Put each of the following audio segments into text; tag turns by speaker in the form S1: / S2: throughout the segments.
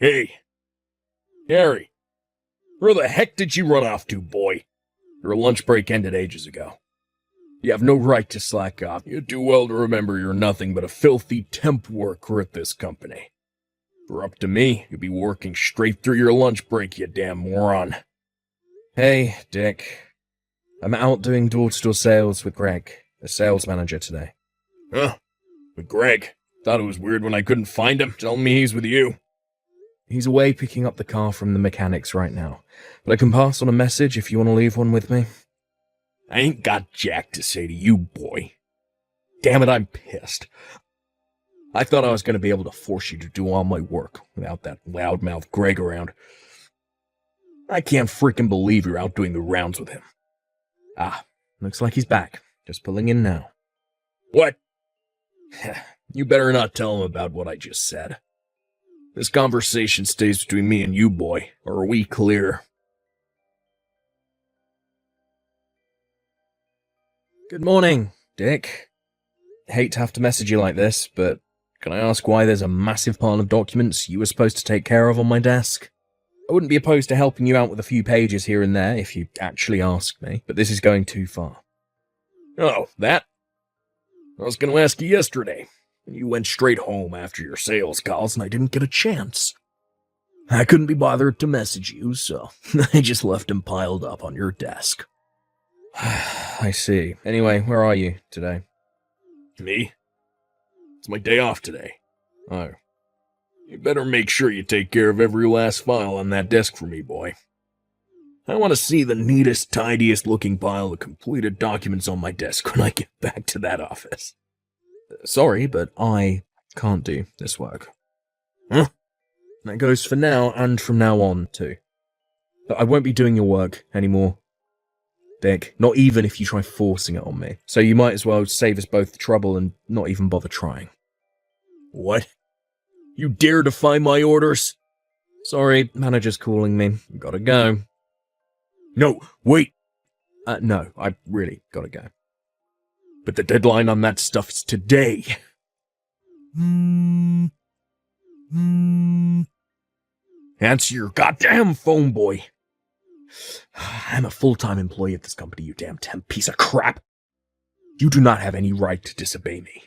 S1: Hey, Harry, where the heck did you run off to, boy? Your lunch break ended ages ago. You have no right to slack off. You do well to remember you're nothing but a filthy temp worker at this company. If it were up to me, you'd be working straight through your lunch break, you damn moron.
S2: Hey, Dick. I'm out doing door-to-door sales with Greg, the sales manager today.
S1: Huh? With Greg? Thought it was weird when I couldn't find him. Telling me he's with you.
S2: He's away picking up the car from the mechanics right now, but I can pass on a message if you want to leave one with me.
S1: I ain't got jack to say to you, boy. Damn it, I'm pissed. I thought I was going to be able to force you to do all my work without that loudmouth Greg around. I can't freaking believe you're out doing the rounds with him.
S2: Ah, looks like he's back. Just pulling in now.
S1: What? You better not tell him about what I just said. This conversation stays between me and you, boy, or are we clear?
S2: Good morning, Dick. Hate to have to message you like this, but can I ask why there's a massive pile of documents you were supposed to take care of on my desk? I wouldn't be opposed to helping you out with a few pages here and there if you actually asked me, but this is going too far.
S1: Oh, that? I was going to ask you yesterday. You went straight home after your sales calls and I didn't get a chance. I couldn't be bothered to message you, so I just left them piled up on your desk.
S2: I see. Anyway, where are you today?
S1: Me? It's my day off today. Oh. You better make sure you take care of every last file on that desk for me, boy. I want to see the neatest, tidiest looking pile of completed documents on my desk when I get back to that office.
S2: Sorry, but I can't do this work.
S1: Huh?
S2: That goes for now and from now on, too. But I won't be doing your work anymore, Dick. Not even if you try forcing it on me. So you might as well save us both the trouble and not even bother trying.
S1: What? You dare defy my orders?
S2: Sorry, manager's calling me. Gotta go.
S1: No, wait.
S2: No, I really gotta go.
S1: But the deadline on that stuff is today. Answer your goddamn phone, boy. I'm a full-time employee at this company, you damn temp piece of crap. You do not have any right to disobey me.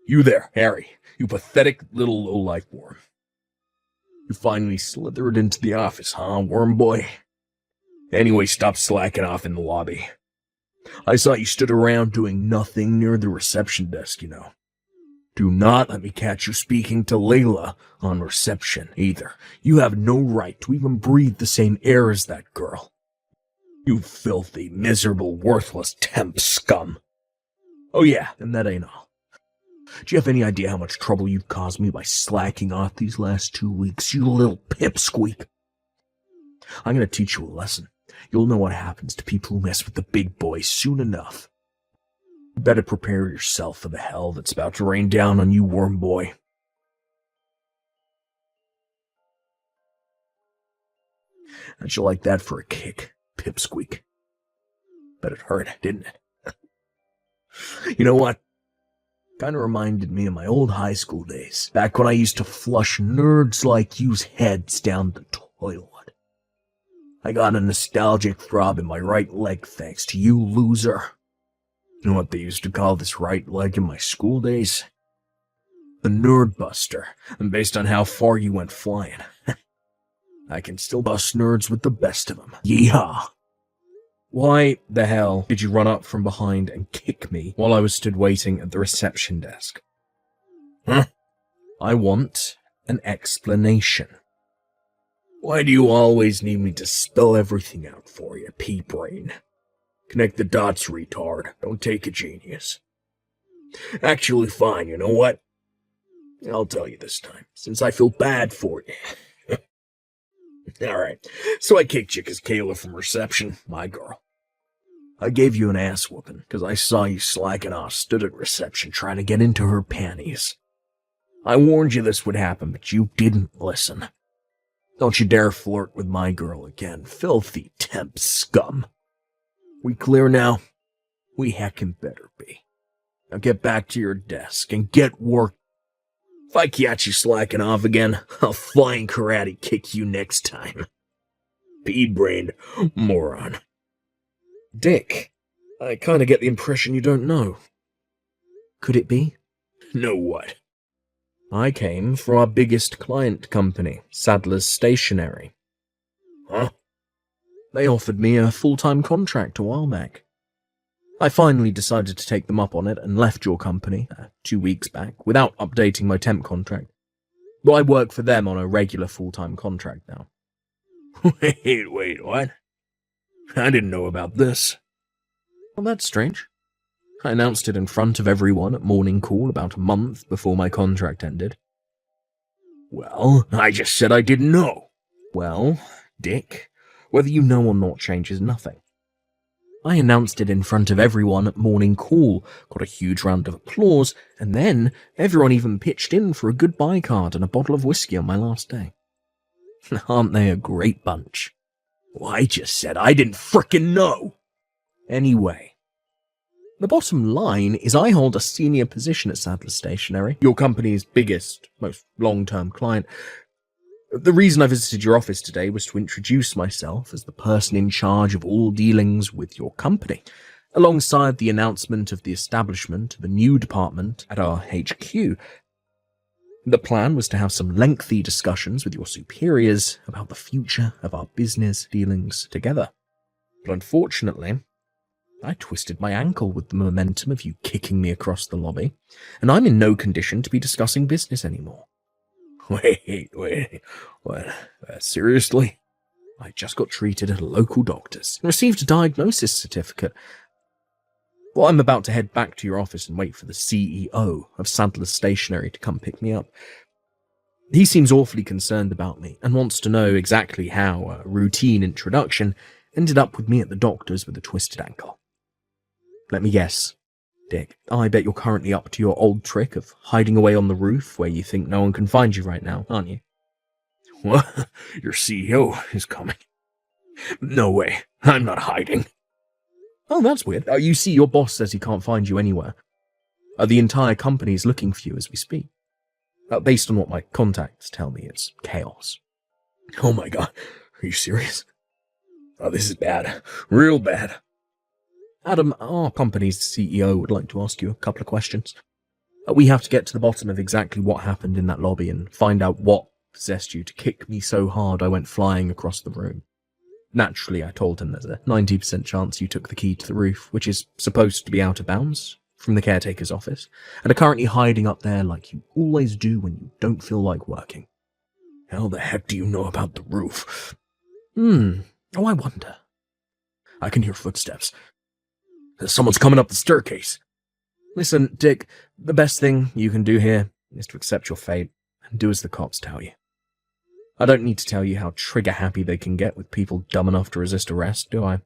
S1: You there, Harry, you pathetic little low-life worm. You finally slithered into the office, huh, worm boy? Anyway, stop slacking off in the lobby. I saw you stood around doing nothing near the reception desk, you know. Do not let me catch you speaking to Layla on reception, either. You have no right to even breathe the same air as that girl. You filthy, miserable, worthless temp scum. Oh yeah, and that ain't all. Do you have any idea how much trouble you've caused me by slacking off these last 2 weeks, you little pipsqueak? I'm gonna teach you a lesson. You'll know what happens to people who mess with the big boys soon enough. You better prepare yourself for the hell that's about to rain down on you, worm boy. How'd you like that for a kick, pipsqueak? Bet it hurt, didn't it? You know what? Kinda reminded me of my old high school days, back when I used to flush nerds like you's heads down the toilet. I got a nostalgic throb in my right leg thanks to you, loser. You know what they used to call this right leg in my school days? The Nerd Buster, and based on how far you went flying, I can still bust nerds with the best of them. Yeehaw!
S2: Why the hell did you run up from behind and kick me while I was stood waiting at the reception desk?
S1: Huh?
S2: I want an explanation.
S1: Why do you always need me to spell everything out for you, pea-brain? Connect the dots, retard. Don't take a genius. Actually, fine, you know what? I'll tell you this time, since I feel bad for you. Alright, so I kicked you because Kayla from reception, my girl. I gave you an ass whooping because I saw you slacking off, stood at reception trying to get into her panties. I warned you this would happen, but you didn't listen. Don't you dare flirt with my girl again, filthy temp scum. We clear now? We heckin' better be. Now get back to your desk and get work. If I catch you slacking off again, I'll flying karate kick you next time. Pea-brained moron.
S2: Dick, I kinda get the impression you don't know. Could it be?
S1: Know what?
S2: I came from our biggest client company, Sadler's Stationery.
S1: Huh?
S2: They offered me a full-time contract a while back. I finally decided to take them up on it and left your company 2 weeks back without updating my temp contract. But I work for them on a regular full-time contract now.
S1: Wait, what? I didn't know about this.
S2: Well, that's strange. I announced it in front of everyone at morning call about a month before my contract ended.
S1: Well, I just said I didn't know.
S2: Well, Dick, whether you know or not changes nothing. I announced it in front of everyone at morning call, got a huge round of applause, and then everyone even pitched in for a goodbye card and a bottle of whiskey on my last day. Aren't they a great bunch?
S1: Well, I just said I didn't frickin' know.
S2: Anyway, the bottom line is I hold a senior position at Sadler's Stationery, your company's biggest, most long-term client. The reason I visited your office today was to introduce myself as the person in charge of all dealings with your company, alongside the announcement of the establishment of a new department at our HQ. The plan was to have some lengthy discussions with your superiors about the future of our business dealings together. But unfortunately, I twisted my ankle with the momentum of you kicking me across the lobby, and I'm in no condition to be discussing business anymore.
S1: Wait, what? Seriously?
S2: I just got treated at a local doctor's and received a diagnosis certificate. Well, I'm about to head back to your office and wait for the CEO of Sadler's Stationery to come pick me up. He seems awfully concerned about me and wants to know exactly how a routine introduction ended up with me at the doctor's with a twisted ankle. Let me guess, Dick, I bet you're currently up to your old trick of hiding away on the roof where you think no one can find you right now, aren't you?
S1: What? Your CEO is coming. No way, I'm not hiding.
S2: Oh, that's weird. You see, your boss says he can't find you anywhere. The entire company is looking for you as we speak. Based on what my contacts tell me, it's chaos.
S1: Oh my god, are you serious? Oh, this is bad. Real bad.
S2: Adam, our company's CEO would like to ask you a couple of questions. We have to get to the bottom of exactly what happened in that lobby and find out what possessed you to kick me so hard I went flying across the room. Naturally, I told him there's a 90% chance you took the key to the roof, which is supposed to be out of bounds, from the caretaker's office, and are currently hiding up there like you always do when you don't feel like working.
S1: How the heck do you know about the roof?
S2: Oh, I wonder.
S1: I can hear footsteps. Someone's coming up the staircase.
S2: Listen, Dick, the best thing you can do here is to accept your fate and do as the cops tell you. I don't need to tell you how trigger-happy they can get with people dumb enough to resist arrest, do I?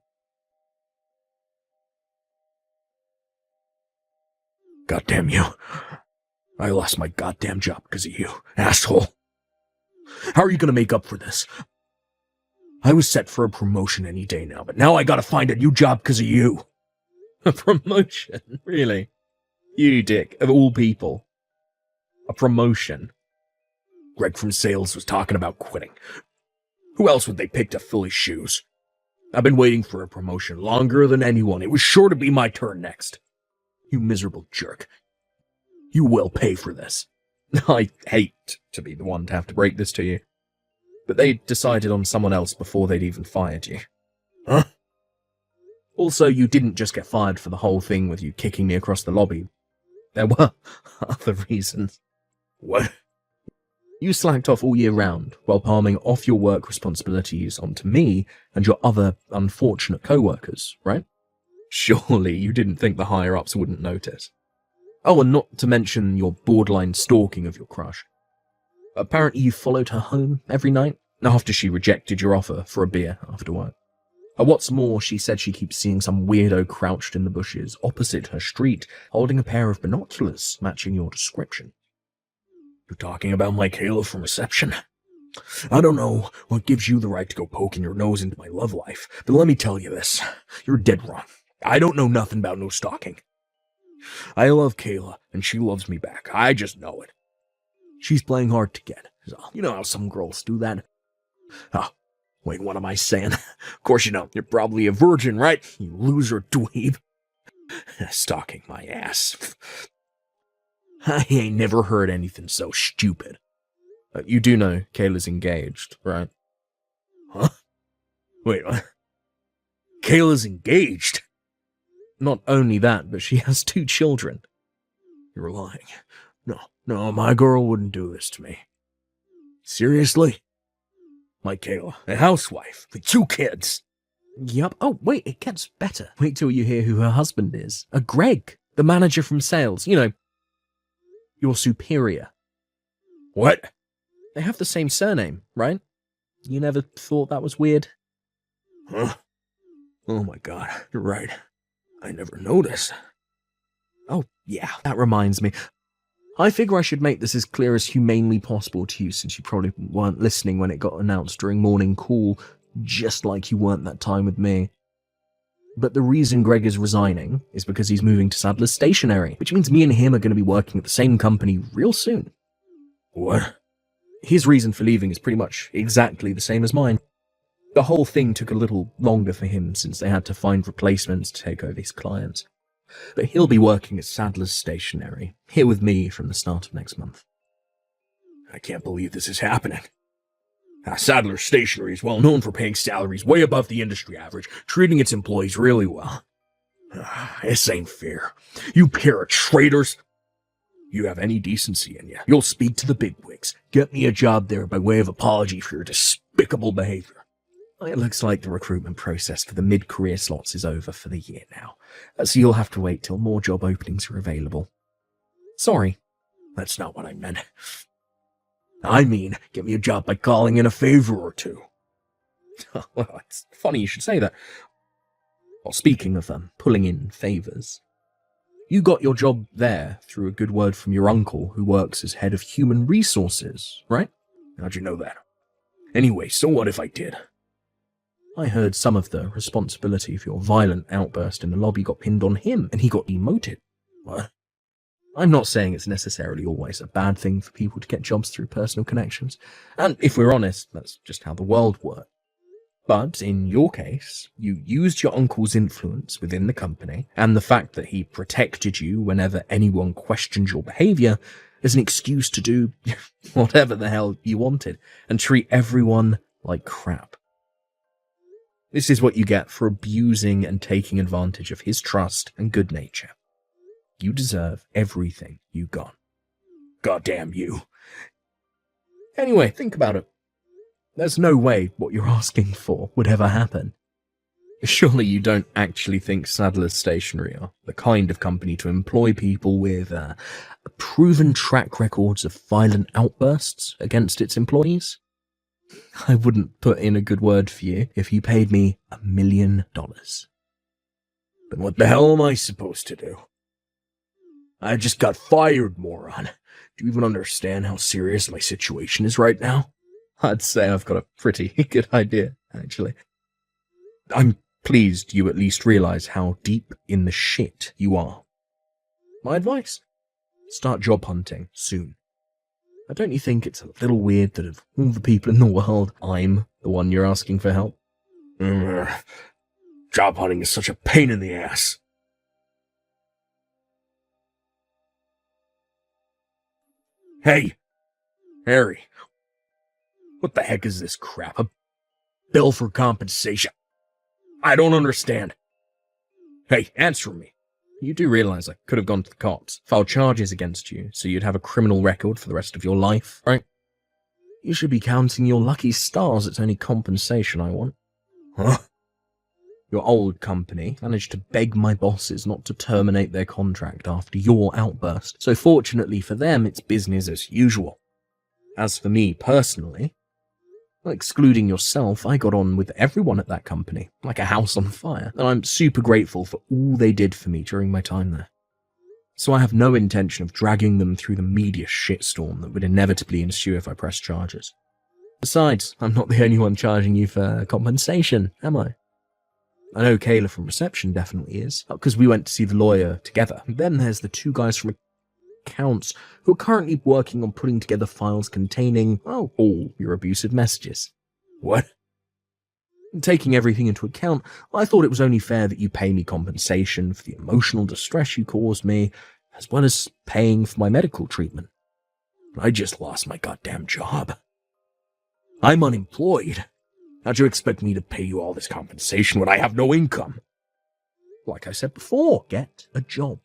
S1: Goddamn you. I lost my goddamn job because of you, asshole. How are you gonna make up for this? I was set for a promotion any day now, but now I gotta find a new job because of you.
S2: A promotion? Really? You, Dick, of all people. A promotion?
S1: Greg from sales was talking about quitting. Who else would they pick to fill his shoes? I've been waiting for a promotion longer than anyone. It was sure to be my turn next. You miserable jerk. You will pay for this.
S2: I hate to be the one to have to break this to you, but they decided on someone else before they'd even fired you.
S1: Huh?
S2: Also, you didn't just get fired for the whole thing with you kicking me across the lobby. There were other reasons.
S1: What?
S2: You slacked off all year round while palming off your work responsibilities onto me and your other unfortunate co-workers, right? Surely you didn't think the higher-ups wouldn't notice. Oh, and not to mention your borderline stalking of your crush. Apparently you followed her home every night after she rejected your offer for a beer after work. What's more, she said she keeps seeing some weirdo crouched in the bushes opposite her street, holding a pair of binoculars matching your description.
S1: You're talking about Michaela from reception? I don't know what gives you the right to go poking your nose into my love life, but let me tell you this. You're dead wrong. I don't know nothing about no stalking. I love Kayla, and she loves me back. I just know it. She's playing hard to get. So, you know how some girls do that. Oh, wait, what am I saying? Of course you know. You're probably a virgin, right? You loser dweeb. Stalking my ass. I ain't never heard anything so stupid.
S2: You do know Kayla's engaged, right?
S1: Huh? Wait, what? Kayla's engaged?
S2: Not only that, but she has 2 children.
S1: You're lying. No, my girl wouldn't do this to me. Seriously? My Kayla, a housewife with 2 kids.
S2: Yup. Oh, wait, it gets better. Wait till you hear who her husband is. A Greg, the manager from sales. You know, your superior.
S1: What?
S2: They have the same surname, right? You never thought that was weird?
S1: Huh? Oh my god, you're right. I never noticed.
S2: Oh, yeah, that reminds me. I figure I should make this as clear as humanely possible to you, since you probably weren't listening when it got announced during morning call, just like you weren't that time with me. But the reason Greg is resigning is because he's moving to Sadler's Stationery, which means me and him are going to be working at the same company real soon.
S1: What?
S2: His reason for leaving is pretty much exactly the same as mine. The whole thing took a little longer for him since they had to find replacements to take over his clients. But he'll be working at Sadler's Stationery, here with me from the start of next month.
S1: I can't believe this is happening. Sadler's Stationery is well known for paying salaries way above the industry average, treating its employees really well. This ain't fair. You pair of traitors. You have any decency in you, you'll speak to the bigwigs. Get me a job there by way of apology for your despicable behavior.
S2: It looks like the recruitment process for the mid-career slots is over for the year now, so you'll have to wait till more job openings are available. Sorry.
S1: That's not what I meant. I mean, get me a job by calling in a favor or 2.
S2: Well, it's funny you should say that. Well, speaking of pulling in favors, you got your job there through a good word from your uncle who works as head of human resources, right?
S1: How'd you know that? Anyway, so what if I did?
S2: I heard some of the responsibility for your violent outburst in the lobby got pinned on him, and he got demoted.
S1: What?
S2: I'm not saying it's necessarily always a bad thing for people to get jobs through personal connections, and if we're honest, that's just how the world works. But in your case, you used your uncle's influence within the company, and the fact that he protected you whenever anyone questioned your behavior as an excuse to do whatever the hell you wanted, and treat everyone like crap. This is what you get for abusing and taking advantage of his trust and good nature. You deserve everything you got.
S1: Goddamn you.
S2: Anyway, think about it. There's no way what you're asking for would ever happen. Surely you don't actually think Sadler's Stationery are the kind of company to employ people with proven track records of violent outbursts against its employees? I wouldn't put in a good word for you if you paid me $1 million.
S1: Then what the hell am I supposed to do? I just got fired, moron. Do you even understand how serious my situation is right now?
S2: I'd say I've got a pretty good idea, actually. I'm pleased you at least realize how deep in the shit you are. My advice? Start job hunting soon. Don't you think it's a little weird that of all the people in the world, I'm the one you're asking for help?
S1: Job hunting is such a pain in the ass. Hey, Harry, what the heck is this crap? A bill for compensation? I don't understand. Hey, answer me.
S2: You do realize I could have gone to the cops, filed charges against you, so you'd have a criminal record for the rest of your life, right? You should be counting your lucky stars. It's only compensation I want.
S1: Huh?
S2: Your old company managed to beg my bosses not to terminate their contract after your outburst, so fortunately for them, it's business as usual. As for me personally, excluding yourself, I got on with everyone at that company, like a house on fire, and I'm super grateful for all they did for me during my time there. So I have no intention of dragging them through the media shitstorm that would inevitably ensue if I press charges. Besides, I'm not the only one charging you for compensation, am I? I know Kayla from reception definitely is, because we went to see the lawyer together. And then there's the two guys from accounts who are currently working on putting together files containing, well, all your abusive messages.
S1: What?
S2: Taking everything into account, I thought it was only fair that you pay me compensation for the emotional distress you caused me, as well as paying for my medical treatment.
S1: I just lost my goddamn job. I'm unemployed. How'd you expect me to pay you all this compensation when I have no income?
S2: Like I said before, get a job.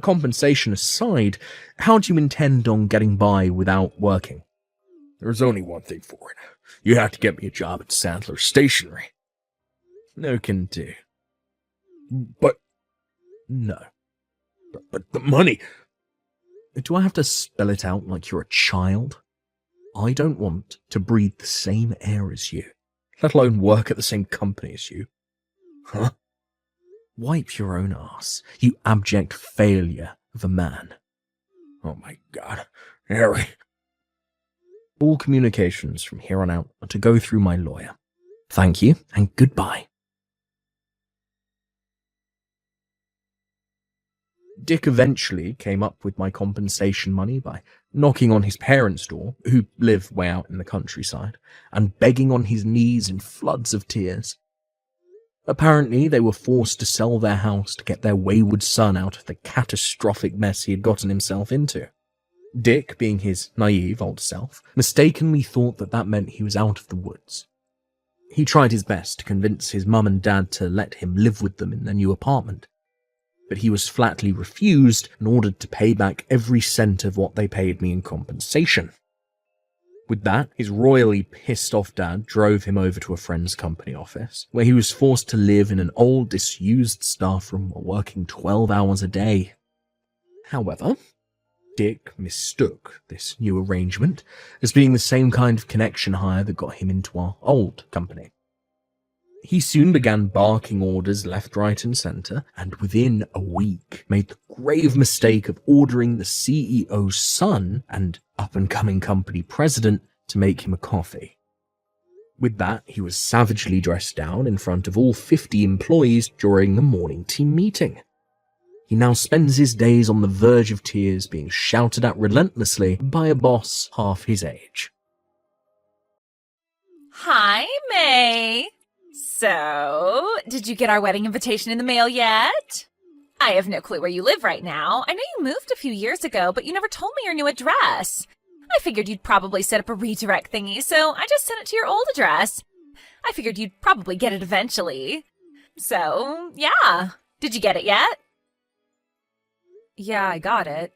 S2: Compensation aside, how do you intend on getting by without working?
S1: There's only one thing for it. You have to get me a job at Sandler Stationery.
S2: No can do.
S1: But...
S2: No.
S1: But the money...
S2: Do I have to spell it out like you're a child? I don't want to breathe the same air as you, let alone work at the same company as you.
S1: Huh?
S2: Wipe your own ass, you abject failure of a man.
S1: Oh my God, Harry.
S2: All communications from here on out are to go through my lawyer. Thank you, and goodbye. Dick eventually came up with my compensation money by knocking on his parents' door, who live way out in the countryside, and begging on his knees in floods of tears. Apparently, they were forced to sell their house to get their wayward son out of the catastrophic mess he had gotten himself into. Dick, being his naive old self, mistakenly thought that meant he was out of the woods. He tried his best to convince his mum and dad to let him live with them in their new apartment, but he was flatly refused and ordered to pay back every cent of what they paid me in compensation. With that, his royally pissed off dad drove him over to a friend's company office, where he was forced to live in an old, disused staff room while working 12 hours a day. However, Dick mistook this new arrangement as being the same kind of connection hire that got him into our old company. He soon began barking orders left, right, and centre, and within a week made the grave mistake of ordering the CEO's son and up-and-coming company president to make him a coffee. With that, he was savagely dressed down in front of all 50 employees during the morning team meeting. He now spends his days on the verge of tears, being shouted at relentlessly by a boss half his age.
S3: Hi, May. So, did you get our wedding invitation in the mail yet? I have no clue where you live right now. I know you moved a few years ago, but you never told me your new address. I figured you'd probably set up a redirect thingy, so I just sent it to your old address. I figured you'd probably get it eventually. So, yeah. Did you get it yet? Yeah, I got it.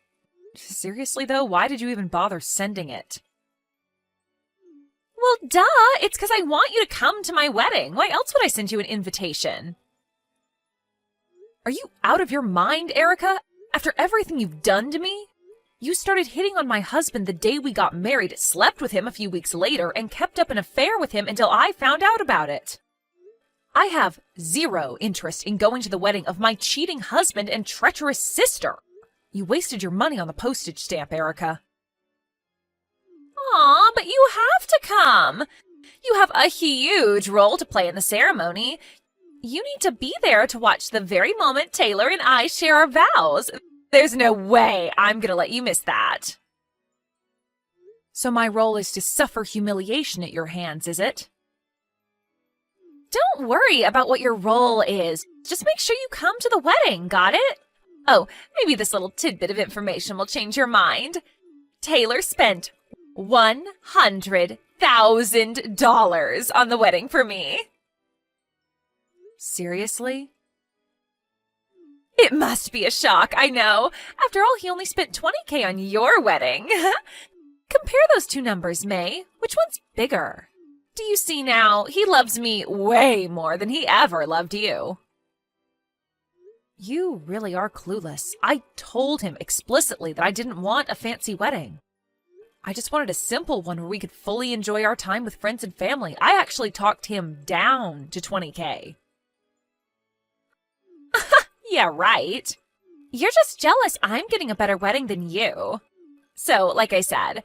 S3: Seriously, though, why did you even bother sending it? Well, duh! It's because I want you to come to my wedding. Why else would I send you an invitation? Are you out of your mind, Erica? After everything you've done to me? You started hitting on my husband the day we got married, slept with him a few weeks later, and kept up an affair with him until I found out about it. I have zero interest in going to the wedding of my cheating husband and treacherous sister. You wasted your money on the postage stamp, Erica. Aw, but you have to come. You have a huge role to play in the ceremony. You need to be there to watch the very moment Taylor and I share our vows. There's no way I'm going to let you miss that. So my role is to suffer humiliation at your hands, is it? Don't worry about what your role is. Just make sure you come to the wedding, got it? Oh, maybe this little tidbit of information will change your mind. Taylor spent $100,000 on the wedding for me. Seriously? It must be a shock, I know. After all, he only spent $20,000 on your wedding. Compare those two numbers, May. Which one's bigger? Do you see now? He loves me way more than he ever loved you. You really are clueless. I told him explicitly that I didn't want a fancy wedding. I just wanted a simple one where we could fully enjoy our time with friends and family. I actually talked him down to $20,000. Yeah, right. You're just jealous I'm getting a better wedding than you. So, like I said,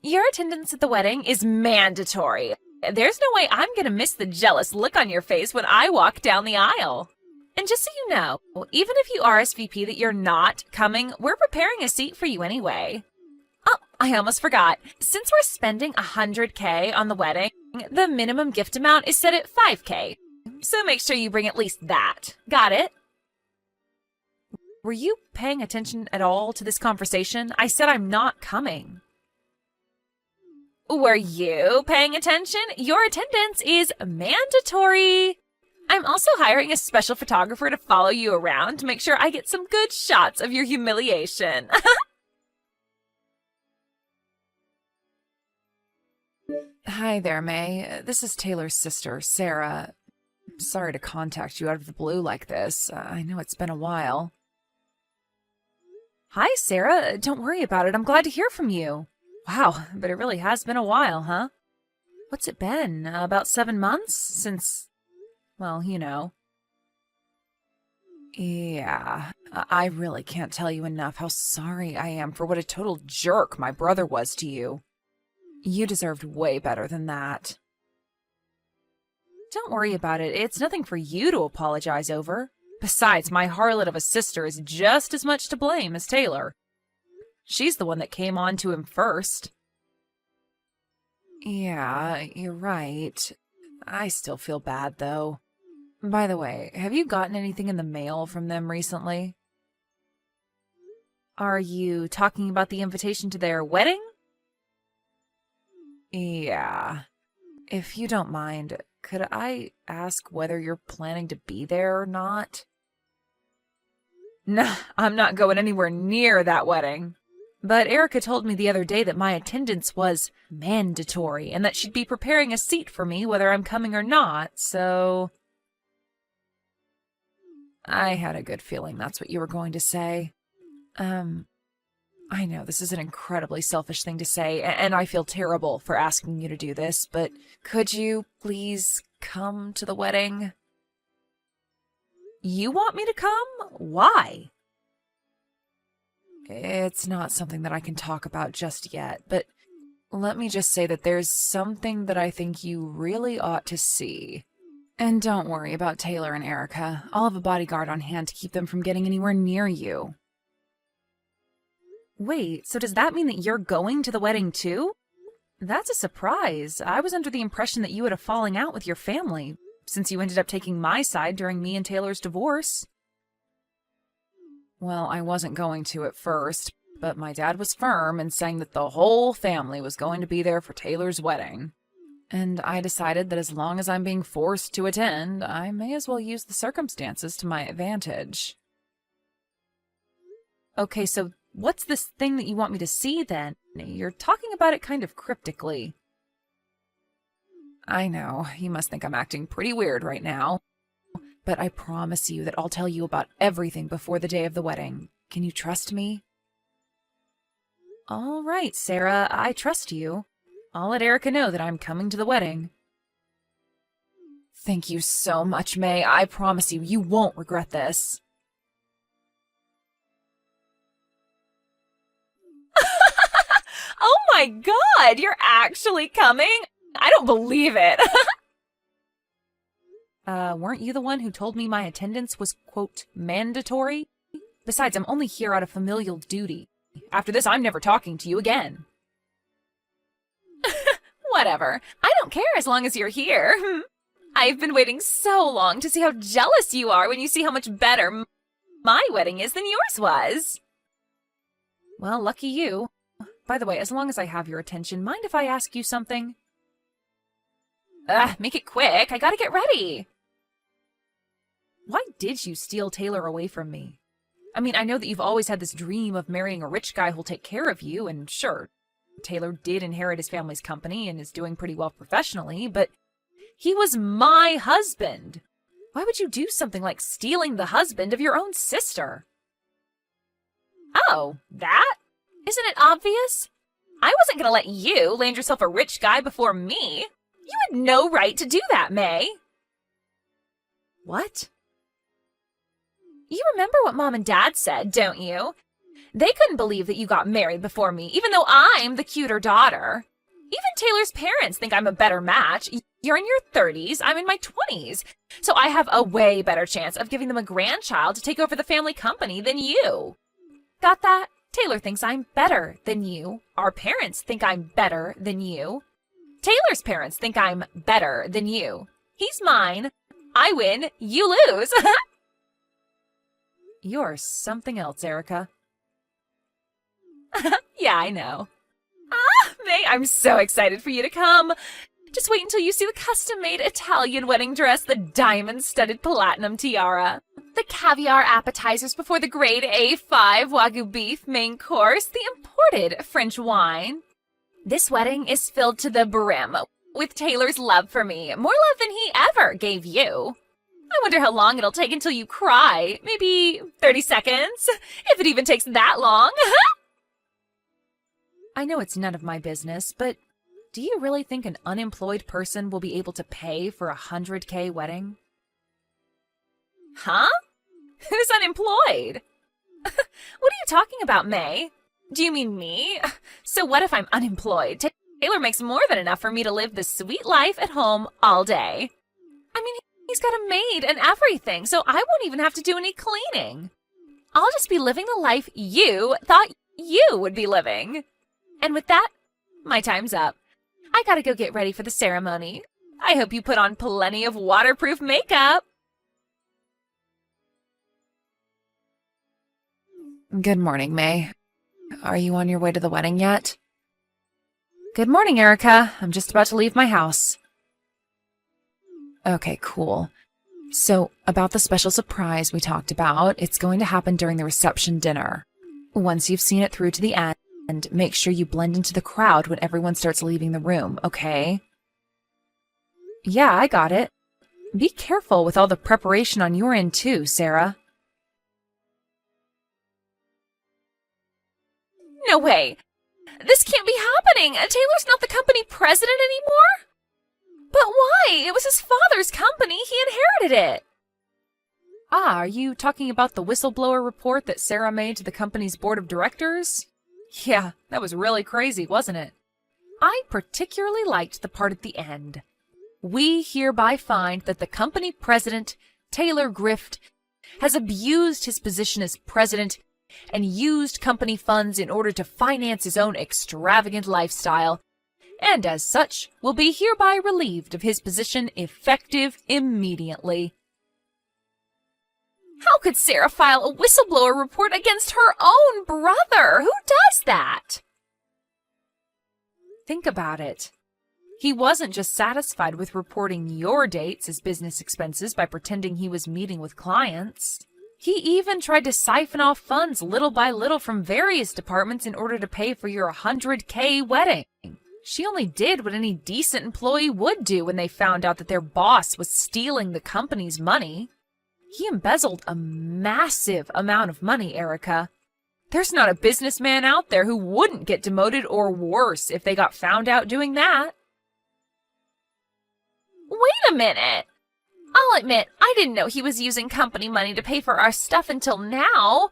S3: your attendance at the wedding is mandatory. There's no way I'm gonna miss the jealous look on your face when I walk down the aisle. And just so you know, even if you RSVP that you're not coming, we're preparing a seat for you anyway. Oh, I almost forgot. Since we're spending $100K on the wedding, the minimum gift amount is set at $5K. So make sure you bring at least that. Got it? Were you paying attention at all to this conversation? I said I'm not coming. Were you paying attention? Your attendance is mandatory. I'm also hiring a special photographer to follow you around to make sure I get some good shots of your humiliation. Hi there, May. This is Taylor's sister, Sarah. Sorry to contact you out of the blue like this. I know it's been a while. Hi, Sarah. Don't worry about it. I'm glad to hear from you. Wow, but it really has been a while, huh? What's it been? About 7 months? Since, well, you know. Yeah, I really can't tell you enough how sorry I am for what a total jerk my brother was to you. You deserved way better than that. Don't worry about it. It's nothing for you to apologize over. Besides, my harlot of a sister is just as much to blame as Taylor. She's the one that came on to him first. Yeah, you're right. I still feel bad, though. By the way, have you gotten anything in the mail from them recently? Are you talking about the invitation to their wedding? Yeah. If you don't mind, could I ask whether you're planning to be there or not? Nah, I'm not going anywhere near that wedding. But Erica told me the other day that my attendance was mandatory and that she'd be preparing a seat for me whether I'm coming or not, so... I had a good feeling that's what you were going to say. I know this is an incredibly selfish thing to say, and I feel terrible for asking you to do this, but could you please come to the wedding? You want me to come? Why? It's not something that I can talk about just yet, but let me just say that there's something that I think you really ought to see. And don't worry about Taylor and Erica. I'll have a bodyguard on hand to keep them from getting anywhere near you. Wait, so does that mean that you're going to the wedding too? That's a surprise. I was under the impression that you had a falling out with your family, since you ended up taking my side during me and Taylor's divorce. Well, I wasn't going to at first, but my dad was firm in saying that the whole family was going to be there for Taylor's wedding. And I decided that as long as I'm being forced to attend, I may as well use the circumstances to my advantage. Okay, so what's this thing that you want me to see then? You're talking about it kind of cryptically. I know, you must think I'm acting pretty weird right now. But I promise you that I'll tell you about everything before the day of the wedding. Can you trust me? All right, Sarah, I trust you. I'll let Erica know that I'm coming to the wedding. Thank you so much, May. I promise you, you won't regret this. Oh my God, you're actually coming? I don't believe it. Weren't you the one who told me my attendance was, quote, mandatory? Besides, I'm only here out of familial duty. After this, I'm never talking to you again. Whatever. I don't care as long as you're here. I've been waiting so long to see how jealous you are when you see how much better my wedding is than yours was. Well, lucky you. By the way, as long as I have your attention, mind if I ask you something? Make it quick. I gotta get ready. Why did you steal Taylor away from me? I mean, I know that you've always had this dream of marrying a rich guy who'll take care of you, and sure, Taylor did inherit his family's company and is doing pretty well professionally, but he was my husband. Why would you do something like stealing the husband of your own sister? Oh, that? Isn't it obvious? I wasn't going to let you land yourself a rich guy before me. You had no right to do that, May. What? You remember what Mom and Dad said, don't you? They couldn't believe that you got married before me, even though I'm the cuter daughter. Even Taylor's parents think I'm a better match. You're in your 30s, I'm in my 20s. So I have a way better chance of giving them a grandchild to take over the family company than you. Got that? Taylor thinks I'm better than you. Our parents think I'm better than you. Taylor's parents think I'm better than you. He's mine. I win. You lose. You're something else, Erica. Yeah, I know. May, I'm so excited for you to come. Just wait until you see the custom-made Italian wedding dress, the diamond-studded platinum tiara, the caviar appetizers before the grade A5 Wagyu beef main course, the imported French wine. This wedding is filled to the brim with Taylor's love for me, more love than he ever gave you. I wonder how long it'll take until you cry. Maybe 30 seconds, if it even takes that long. I know it's none of my business, but do you really think an unemployed person will be able to pay for a $100K wedding? Huh? Who's unemployed? What are you talking about, May? Do you mean me? So what if I'm unemployed? Taylor makes more than enough for me to live the sweet life at home all day. I mean, he's got a maid and everything, so I won't even have to do any cleaning. I'll just be living the life you thought you would be living. And with that, my time's up. I gotta go get ready for the ceremony. I hope you put on plenty of waterproof makeup. Good morning, May. Are you on your way to the wedding yet? Good morning, Erica. I'm just about to leave my house. Okay, cool. So, about the special surprise we talked about, it's going to happen during the reception dinner. Once you've seen it through to the end, make sure you blend into the crowd when everyone starts leaving the room, okay? Yeah, I got it. Be careful with all the preparation on your end too, Sarah. No way! This can't be happening! Taylor's not the company president anymore? But why? It was his father's company. He inherited it. Are you talking about the whistleblower report that Sarah made to the company's board of directors? Yeah, that was really crazy, wasn't it? I particularly liked the part at the end. We hereby find that the company president, Taylor Grift, has abused his position as president and used company funds in order to finance his own extravagant lifestyle, and as such will be hereby relieved of his position effective immediately. How could Sarah file a whistleblower report against her own brother? Who does that? Think about it. He wasn't just satisfied with reporting your dates as business expenses by pretending he was meeting with clients. He even tried to siphon off funds little by little from various departments in order to pay for your $100K wedding. She only did what any decent employee would do when they found out that their boss was stealing the company's money. He embezzled a massive amount of money, Erica. There's not a businessman out there who wouldn't get demoted or worse if they got found out doing that. Wait a minute. I'll admit, I didn't know he was using company money to pay for our stuff until now.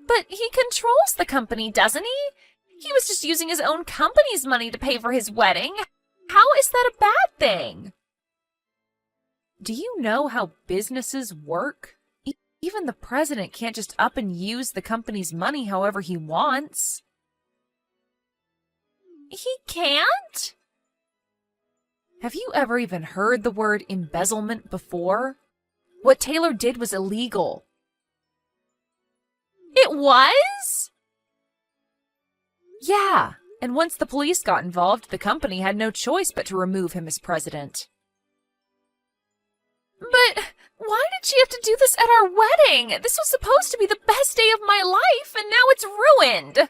S3: But he controls the company, doesn't he? He was just using his own company's money to pay for his wedding. How is that a bad thing? Do you know how businesses work? Even the president can't just up and use the company's money however he wants. He can't? Have you ever even heard the word embezzlement before? What Taylor did was illegal. It was? Yeah, and once the police got involved, the company had no choice but to remove him as president. But why did she have to do this at our wedding? This was supposed to be the best day of my life, and now it's ruined.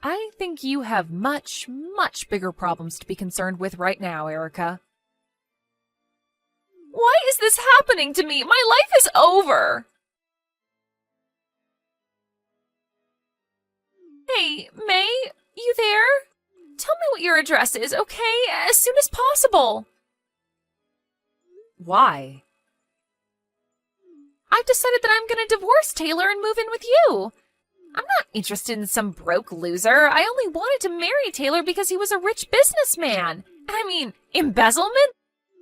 S3: I think you have much, much bigger problems to be concerned with right now, Erica. Why is this happening to me? My life is over. Hey, May, you there? Tell me what your address is, okay? As soon as possible. Why? I've decided that I'm going to divorce Taylor and move in with you. I'm not interested in some broke loser. I only wanted to marry Taylor because he was a rich businessman. I mean, embezzlement?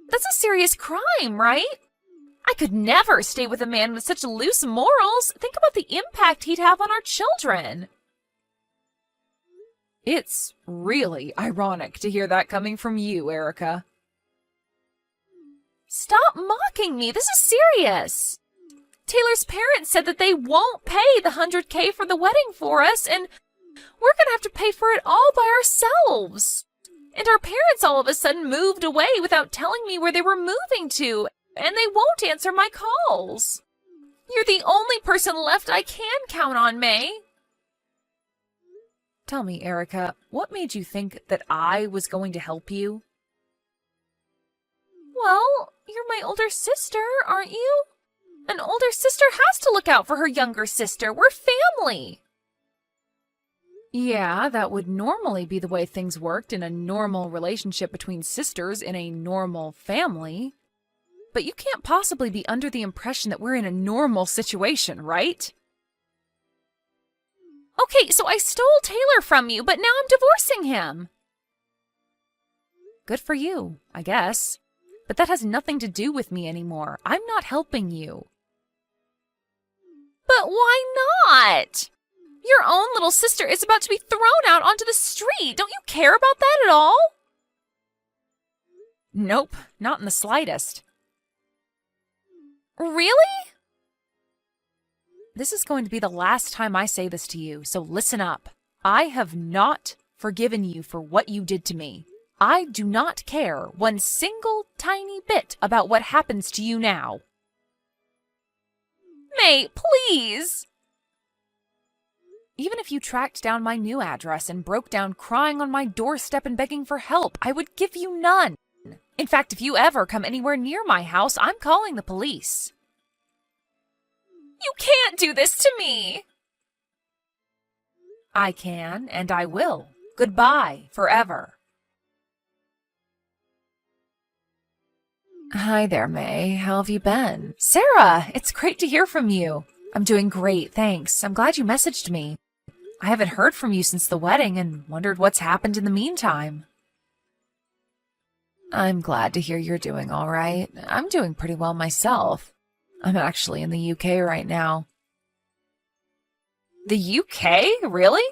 S3: That's a serious crime, right? I could never stay with a man with such loose morals. Think about the impact he'd have on our children. It's really ironic to hear that coming from you, Erica. Stop mocking me. This is serious. Taylor's parents said that they won't pay the $100K for the wedding for us, and we're gonna have to pay for it all by ourselves. And our parents all of a sudden moved away without telling me where they were moving to, and they won't answer my calls. You're the only person left I can count on, May. Tell me, Erica, what made you think that I was going to help you? Well, you're my older sister, aren't you? An older sister has to look out for her younger sister. We're family. Yeah, that would normally be the way things worked in a normal relationship between sisters in a normal family. But you can't possibly be under the impression that we're in a normal situation, right? Okay, so I stole Taylor from you, but now I'm divorcing him. Good for you, I guess. But that has nothing to do with me anymore. I'm not helping you. But why not? Your own little sister is about to be thrown out onto the street. Don't you care about that at all? Nope, not in the slightest. Really? This is going to be the last time I say this to you, so listen up. I have not forgiven you for what you did to me. I do not care one single tiny bit about what happens to you now. May, please! Even if you tracked down my new address and broke down crying on my doorstep and begging for help, I would give you none. In fact, if you ever come anywhere near my house, I'm calling the police. You can't do this to me! I can, and I will. Goodbye, forever. Hi there, May. How have you been? Sarah, it's great to hear from you. I'm doing great, thanks. I'm glad you messaged me. I haven't heard from you since the wedding and wondered what's happened in the meantime. I'm glad to hear you're doing all right. I'm doing pretty well myself. I'm actually in the UK right now. The UK? Really?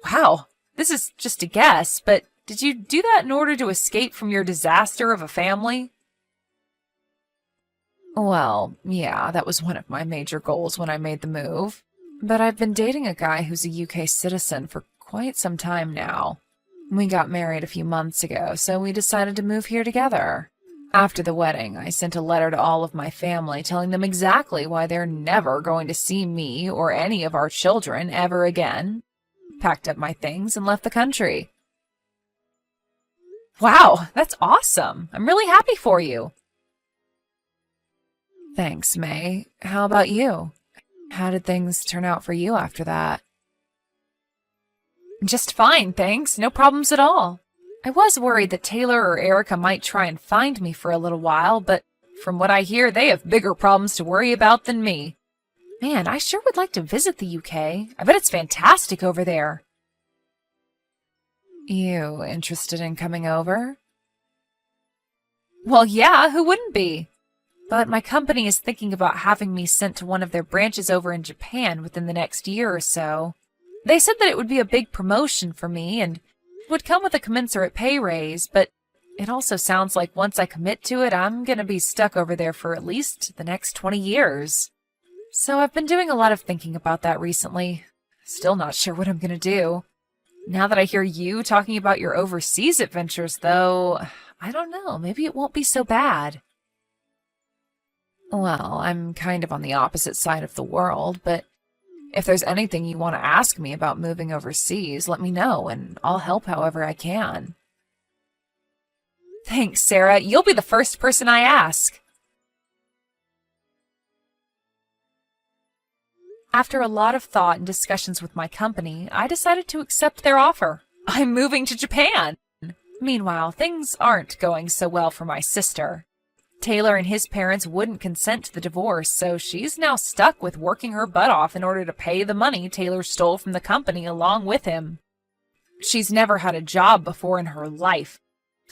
S3: Wow, this is just a guess, but did you do that in order to escape from your disaster of a family? Well, yeah, that was one of my major goals when I made the move. But I've been dating a guy who's a UK citizen for quite some time now. We got married a few months ago, so we decided to move here together. After the wedding, I sent a letter to all of my family telling them exactly why they're never going to see me or any of our children ever again. Packed up my things and left the country. Wow, that's awesome. I'm really happy for you. Thanks, May. How about you? How did things turn out for you after that? Just fine, thanks. No problems at all. I was worried that Taylor or Erica might try and find me for a little while, but from what I hear, they have bigger problems to worry about than me. Man, I sure would like to visit the UK. I bet it's fantastic over there. You interested in coming over? Well, yeah, who wouldn't be? But my company is thinking about having me sent to one of their branches over in Japan within the next year or so. They said that it would be a big promotion for me and would come with a commensurate pay raise, but it also sounds like once I commit to it, I'm going to be stuck over there for at least the next 20 years. So I've been doing a lot of thinking about that recently. Still not sure what I'm going to do. Now that I hear you talking about your overseas adventures, though, I don't know, maybe it won't be so bad. Well, I'm kind of on the opposite side of the world, but if there's anything you want to ask me about moving overseas, let me know, and I'll help however I can. Thanks, Sarah. You'll be the first person I ask. After a lot of thought and discussions with my company, I decided to accept their offer. I'm moving to Japan. Meanwhile, things aren't going so well for my sister. Taylor and his parents wouldn't consent to the divorce, so she's now stuck with working her butt off in order to pay the money Taylor stole from the company along with him. She's never had a job before in her life,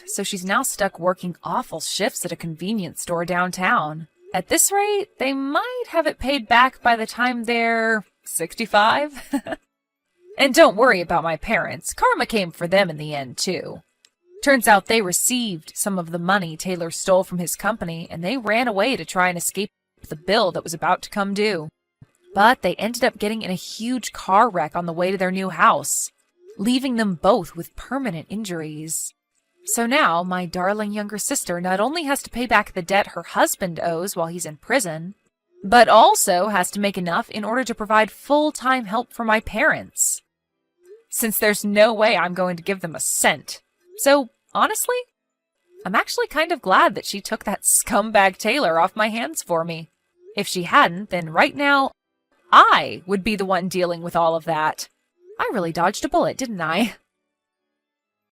S3: so she's now stuck working awful shifts at a convenience store downtown. At this rate, they might have it paid back by the time they're 65. And don't worry about my parents. Karma came for them in the end, too. Turns out they received some of the money Taylor stole from his company, and they ran away to try and escape the bill that was about to come due. But they ended up getting in a huge car wreck on the way to their new house, leaving them both with permanent injuries. So now, my darling younger sister not only has to pay back the debt her husband owes while he's in prison, but also has to make enough in order to provide full-time help for my parents, since there's no way I'm going to give them a cent. So, honestly, I'm actually kind of glad that she took that scumbag Taylor off my hands for me. If she hadn't, then right now, I would be the one dealing with all of that. I really dodged a bullet, didn't I?